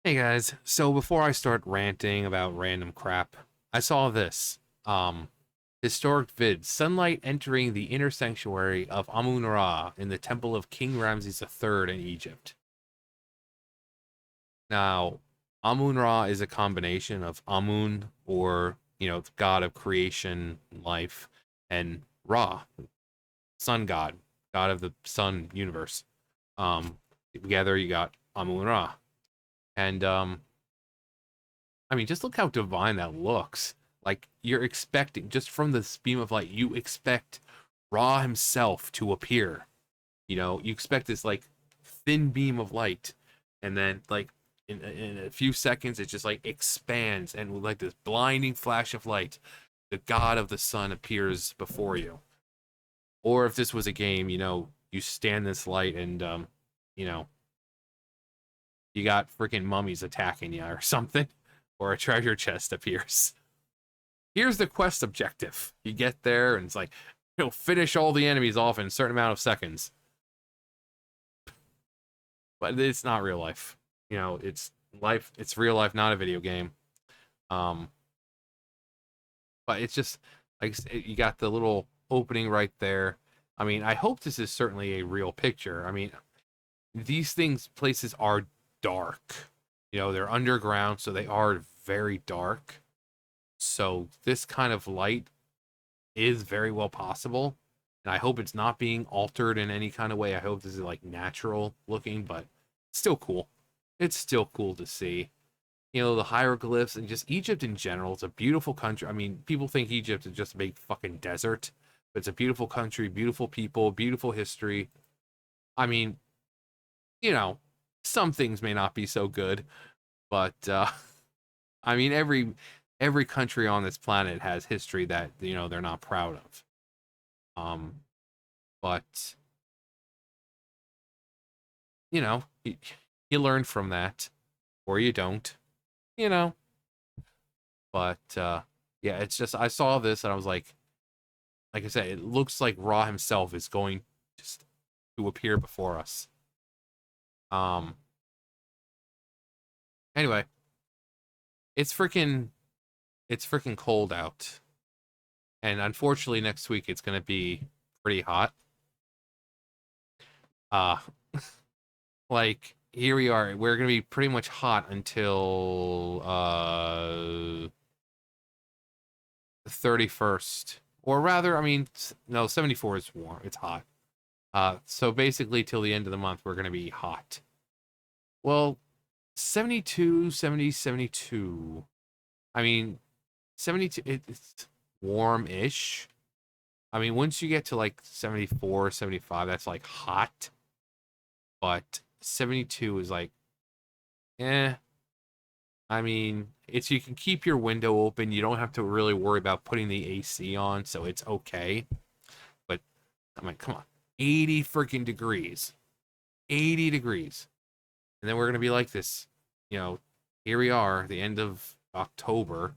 Hey guys, so before I start ranting about random crap, I saw this. Historic vid, sunlight entering the inner sanctuary of Amun-Ra in the temple of King Ramses III in Egypt. Now, Amun-Ra is a combination of Amun, or, the god of creation, life, and Ra, sun god, god of the sun universe. Together you got Amun-Ra. And I mean, just look how divine that looks. Like you're expecting, just from this beam of light, you expect Ra himself to appear. You expect this like thin beam of light, and then like in a few seconds, it just like expands, and with like this blinding flash of light, the god of the sun appears before you. Or if this was a game, you stand this light, and you know, you got freaking mummies attacking you or something, or a treasure chest appears. Here's the quest objective. You get there and it's like, finish all the enemies off in a certain amount of seconds. But it's not real life. It's life. It's real life, not a video game. Um, but it's just like you got the little opening right there. I mean, I hope this is certainly a real picture. I mean, these places are dark. They're underground, so they are very dark. So this kind of light is very well possible. And I hope it's not being altered in any kind of way. I hope this is like natural looking, but still cool. It's still cool to see. The hieroglyphs and just Egypt in general. It's a beautiful country. I mean, people think Egypt is just a big fucking desert, but it's a beautiful country, beautiful people, beautiful history. I mean, you know, some things may not be so good, but I mean, every country on this planet has history that they're not proud of. Um, but you know, you learn from that, or you don't, you know. But yeah, it's just I saw this and I was like I said, it looks like Ra himself is going just to appear before us. Um. Anyway, it's freaking it's freaking cold out, and unfortunately next week it's gonna be pretty hot. Uh, like here we are. We're gonna be pretty much hot until 31st. Or rather, I mean, no, 74 is warm. It's hot. So basically, till the end of the month, we're going to be hot. Well, 72, 70, 72. I mean, 72, it's warm ish. I mean, once you get to like 74, 75, that's like hot. But 72 is like, eh. I mean, you can keep your window open. You don't have to really worry about putting the AC on, so it's okay. But I mean, come on, 80 freaking degrees, 80 degrees, and then we're gonna be like this. Here we are, the end of October.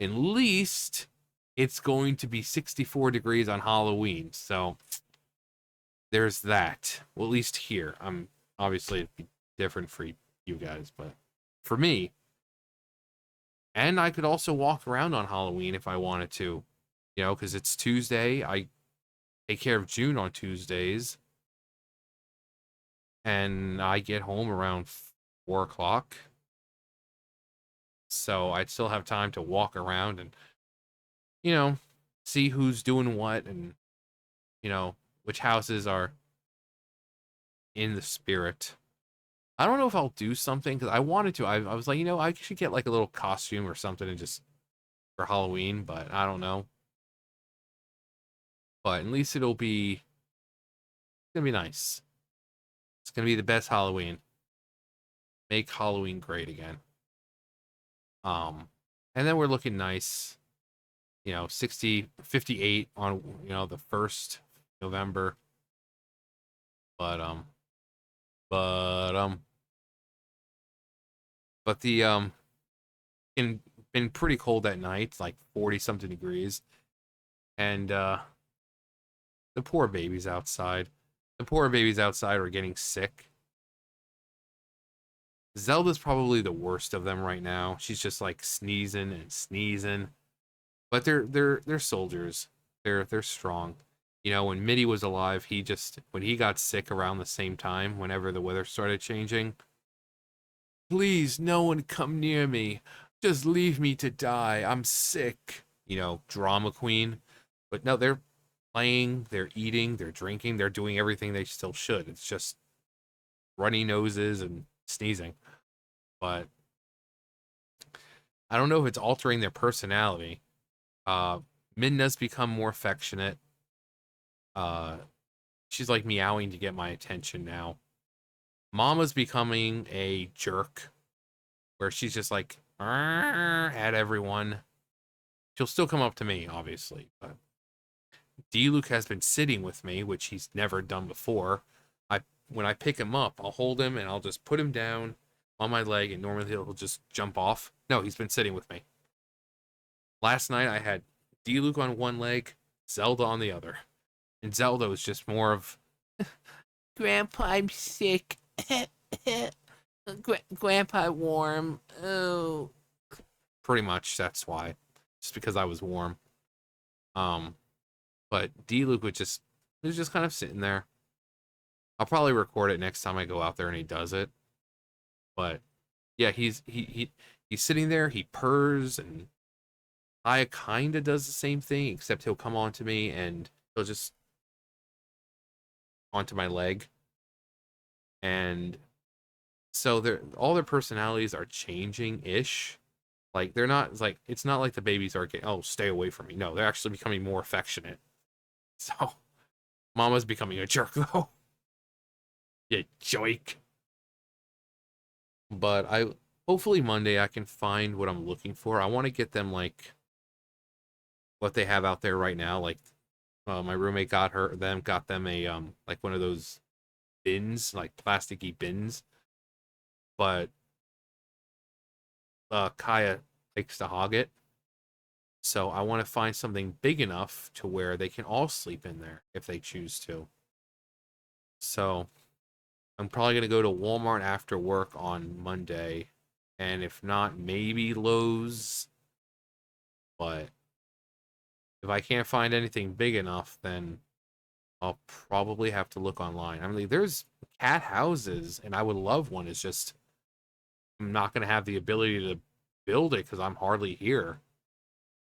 At least it's going to be 64 degrees on Halloween, so there's that. Well, at least here. Obviously it'd be different for you guys, but for me, and I could also walk around on Halloween if I wanted to, because it's Tuesday. I take care of June on Tuesdays, and I get home around 4 o'clock. So I'd still have time to walk around and, you know, see who's doing what and, you know, which houses are in the spirit. I don't know if I'll do something because I wanted to. I was like, I should get like a little costume or something and just for Halloween, but I don't know. But at least it's gonna be nice. It's gonna be the best Halloween. Make Halloween great again. Um, and then we're looking nice. 60, 58 on the first November. But but but the been been pretty cold at night, like 40 something degrees, and the poor babies outside. The poor babies outside are getting sick. Zelda's probably the worst of them right now. She's just like sneezing and sneezing. But they're soldiers. They're strong. You know, when Mitty was alive, he just when he got sick around the same time, whenever the weather started changing, please, no one come near me. Just leave me to die. I'm sick. You know, drama queen. But no, they're playing, they're eating, they're drinking, they're doing everything they still should. It's just runny noses and sneezing. But I don't know if it's altering their personality. Uh, Midna's become more affectionate. Uh, she's like meowing to get my attention now. Mama's becoming a jerk, where she's just like at everyone. She'll still come up to me, obviously, but D-Luke has been sitting with me, which he's never done before. I When I pick him up, I'll hold him and I'll just put him down on my leg, and normally he'll just jump off. No, he's been sitting with me. Last night I had D-Luke on one leg, Zelda on the other. And Zelda was just more of, Grandpa, I'm sick. Grandpa, warm. Oh. Pretty much, that's why. Just because I was warm. Um, but D-Luke was just kind of sitting there. I'll probably record it next time I go out there and he does it. But yeah, he's sitting there, he purrs, and Aya kinda does the same thing, except he'll come on to me and he'll just onto my leg. And so all their personalities are changing ish. Like they're not it's not like the babies are getting, oh, stay away from me. No, they're actually becoming more affectionate. So Mama's becoming a jerk though. Yeah, joik. But I hopefully Monday I can find what I'm looking for. I want to get them like what they have out there right now. Like my roommate got them a like one of those bins, like plasticky bins. But Kaya likes to hog it. So I want to find something big enough to where they can all sleep in there if they choose to. So I'm probably gonna go to Walmart after work on Monday, and if not, maybe Lowe's. But if I can't find anything big enough, then I'll probably have to look online. I mean, there's cat houses, and I would love one. It's just I'm not gonna have the ability to build it because I'm hardly here.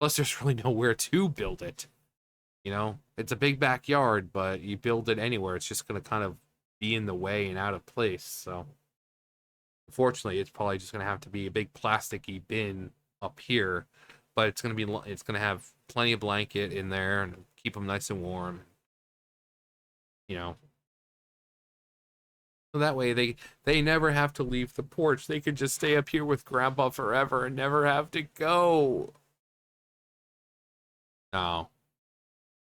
Plus, there's really nowhere to build it. You know, it's a big backyard, but you build it anywhere, it's just gonna kind of be in the way and out of place. So, unfortunately, it's probably just gonna have to be a big plasticky bin up here, but it's gonna have plenty of blanket in there and keep them nice and warm. You know, so that way they never have to leave the porch. They could just stay up here with Grandpa forever and never have to go. No,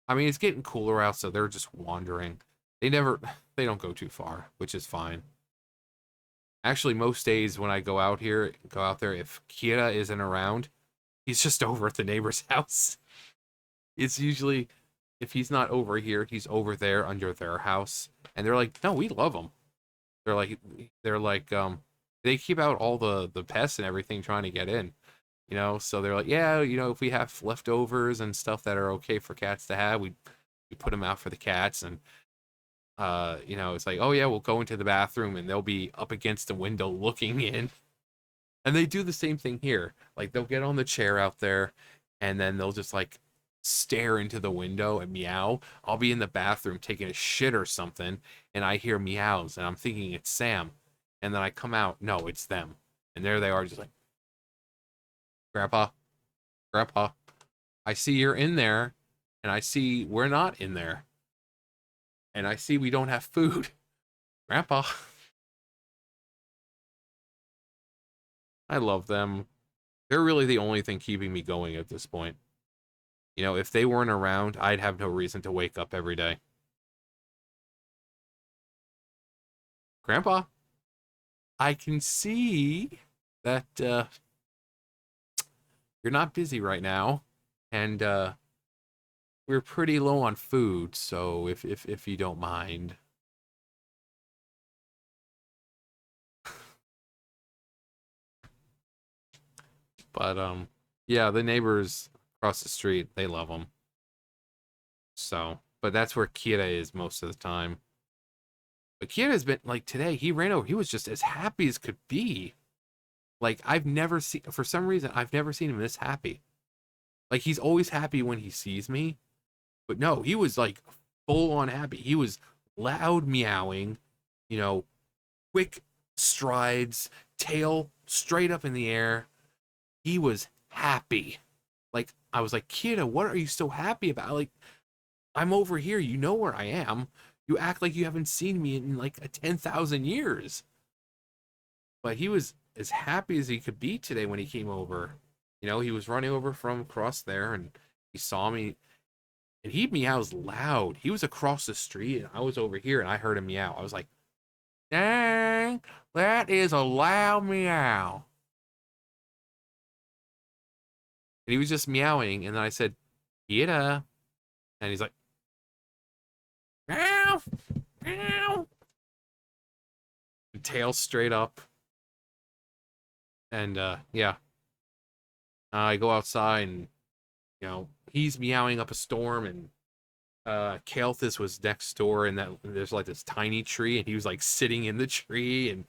I mean it's getting cooler out, so they're just wandering. They never they don't go too far, which is fine. Actually, most days when I go out there, if Kira isn't around, he's just over at the neighbor's house. It's usually, if he's not over here, he's over there under their house. And they're like, no, we love him. They're like, they're like, they keep out all the pests and everything trying to get in, you know. So they're like, yeah, you know, if we have leftovers and stuff that are okay for cats to have, we put them out for the cats. And you know, it's like, oh yeah, we'll go into the bathroom and they'll be up against the window looking in. And they do the same thing here. Like they'll get on the chair out there and then they'll just like stare into the window and meow. I'll be in the bathroom taking a shit or something and I hear meows and I'm thinking it's Sam. And then I come out, no, it's them. And there they are just like, Grandpa, Grandpa, I see you're in there and I see we're not in there. And I see we don't have food. Grandpa. I love them. They're really the only thing keeping me going at this point. You know, if they weren't around, I'd have no reason to wake up every day. Grandpa, I can see that you're not busy right now, and we're pretty low on food, so if you don't mind. But yeah, the neighbors across the street, they love him. So, but that's where Kira is most of the time. But Kira has been like today. He ran over. He was just as happy as could be. Like I've never seen. For some reason, I've never seen him this happy. Like he's always happy when he sees me. But no, he was like full on happy. He was loud meowing, you know, quick strides, tail straight up in the air. He was happy. Like I was like, Kira, what are you so happy about? Like I'm over here. You know where I am. You act like you haven't seen me in like 10,000 years. But he was as happy as he could be today when he came over. You know, he was running over from across there and he saw me and he meows loud. He was across the street and I was over here and I heard him meow. I was like, dang, that is a loud meow. And he was just meowing. And then I said, Kira. And he's like, meow, meow. And tail straight up. And yeah, I go outside and, you know, he's meowing up a storm and Kalthus was next door and that there's like this tiny tree and he was like sitting in the tree and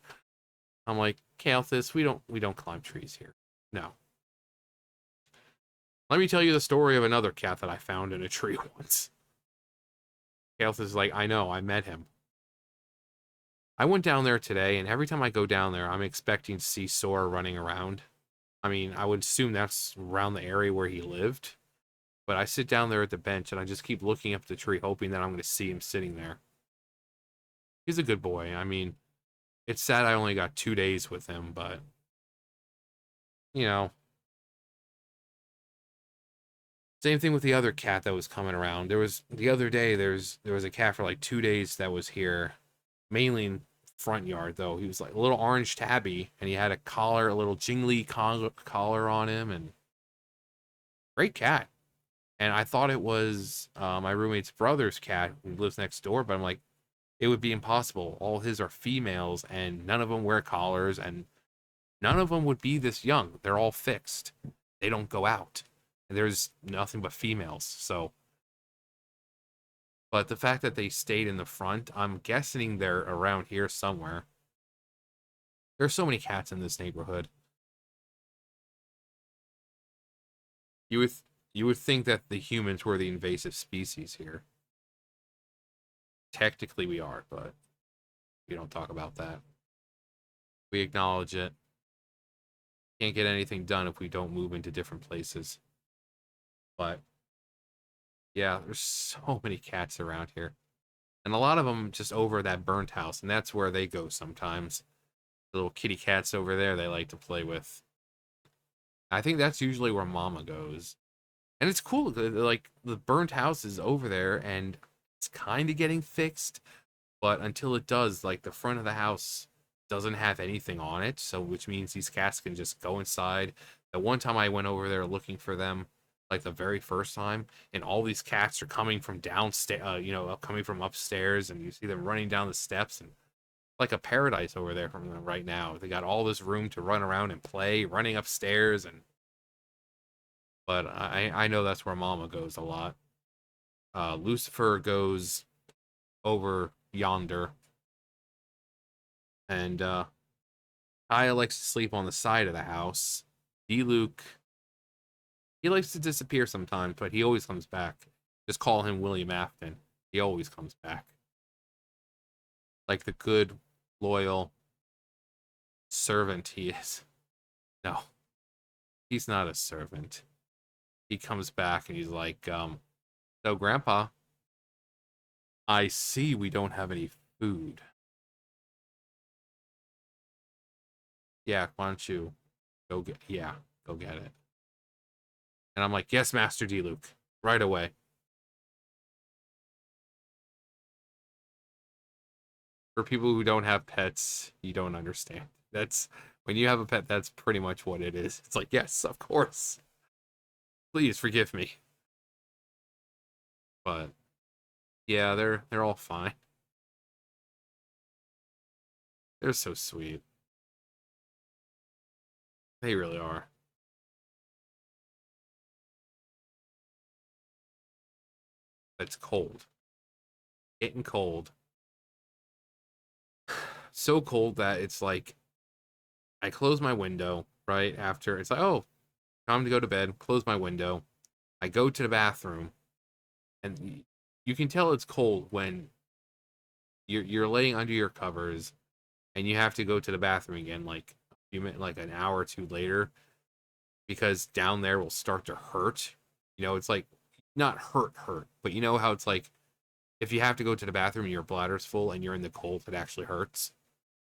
I'm like, Kalthus, we don't climb trees here. No. Let me tell you the story of another cat that I found in a tree once. Kalthus is like, I know, I met him. I went down there today and every time I go down there, I'm expecting to see Sora running around. I mean, I would assume that's around the area where he lived. But I sit down there at the bench and I just keep looking up the tree, hoping that I'm going to see him sitting there. He's a good boy. I mean, it's sad I only got 2 days with him, but you know, same thing with the other cat that was coming around. There was the other day. There was a cat for like 2 days that was here, mainly in front yard though. He was like a little orange tabby, and he had a collar, a little jingly collar on him, and great cat. And I thought it was my roommate's brother's cat who lives next door, but I'm like, it would be impossible. All his are females, and none of them wear collars, and none of them would be this young. They're all fixed. They don't go out. And there's nothing but females. So, but the fact that they stayed in the front, I'm guessing they're around here somewhere. There's so many cats in this neighborhood. You would you would think that the humans were the invasive species here. Technically, we are, but we don't talk about that. We acknowledge it. Can't get anything done if we don't move into different places. But yeah, there's so many cats around here. And a lot of them just over that burnt house, and that's where they go sometimes. The little kitty cats over there they like to play with. I think that's usually where Mama goes. And it's cool, like the burnt house is over there and it's kind of getting fixed, but until it does, like the front of the house doesn't have anything on it, so which means these cats can just go inside. The one time I went over there looking for them, like the very first time, and all these cats are coming from downstairs, coming from upstairs, and you see them running down the steps, and like a paradise over there from them right now. They got all this room to run around and play, running upstairs, and but I know that's where Mama goes a lot. Lucifer goes over yonder, and Kaya likes to sleep on the side of the house. D-Luke, he likes to disappear sometimes, but he always comes back. Just call him William Afton. He always comes back. Like the good, loyal servant he is. No, he's not a servant. He comes back and he's like, so Grandpa, I see we don't have any food. Yeah, why don't you go get it. And I'm like, yes, Master D. Luke, right away. For people who don't have pets, you don't understand. That's when you have a pet, that's pretty much what it is. It's like, yes, of course. Please forgive me. But yeah, they're all fine. They're so sweet. They really are. It's cold. Getting cold. So cold that it's like I close my window right after. It's like, oh, time to go to bed. Close my window. I go to the bathroom, and you can tell it's cold when you're laying under your covers, and you have to go to the bathroom again, like like an hour or two later, because down there will start to hurt. It's like not hurt, but you know how it's like if you have to go to the bathroom and your bladder's full and you're in the cold, it actually hurts.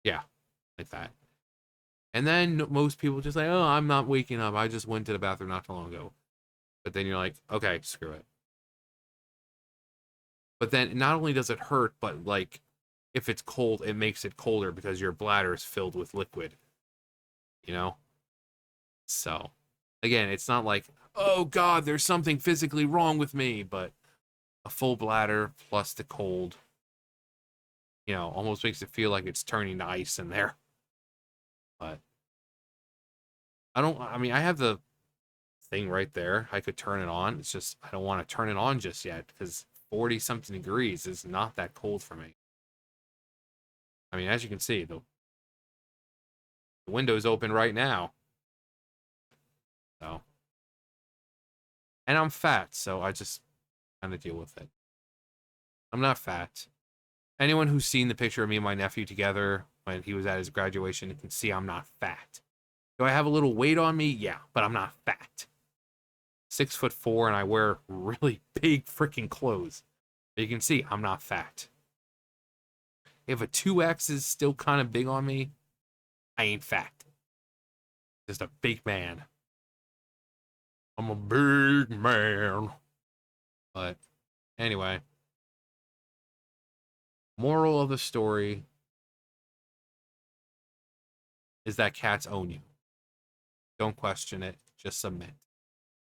Yeah, like that. And then most people just like, oh, I'm not waking up. I just went to the bathroom not too long ago. But then you're like, okay, screw it. But then not only does it hurt, but like if it's cold, it makes it colder because your bladder is filled with liquid, you know? So again, it's not like, oh God, there's something physically wrong with me, but a full bladder plus the cold, almost makes it feel like it's turning to ice in there. But I mean, I have the thing right there. I could turn it on. It's just, I don't want to turn it on just yet because 40 something degrees is not that cold for me. I mean, as you can see, the window's open right now. So, and I'm fat, so I just kind of deal with it. I'm not fat. Anyone who's seen the picture of me and my nephew together when he was at his graduation can see I'm not fat. Do I have a little weight on me? Yeah, but I'm not fat. 6'4" and I wear really big freaking clothes. But you can see I'm not fat. If a 2X is still kind of big on me, I ain't fat. Just a big man. I'm a big man. But anyway, moral of the story is that cats own you. Don't question it. Just submit.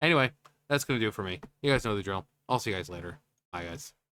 Anyway, that's going to do it for me. You guys know the drill. I'll see you guys later. Bye, guys.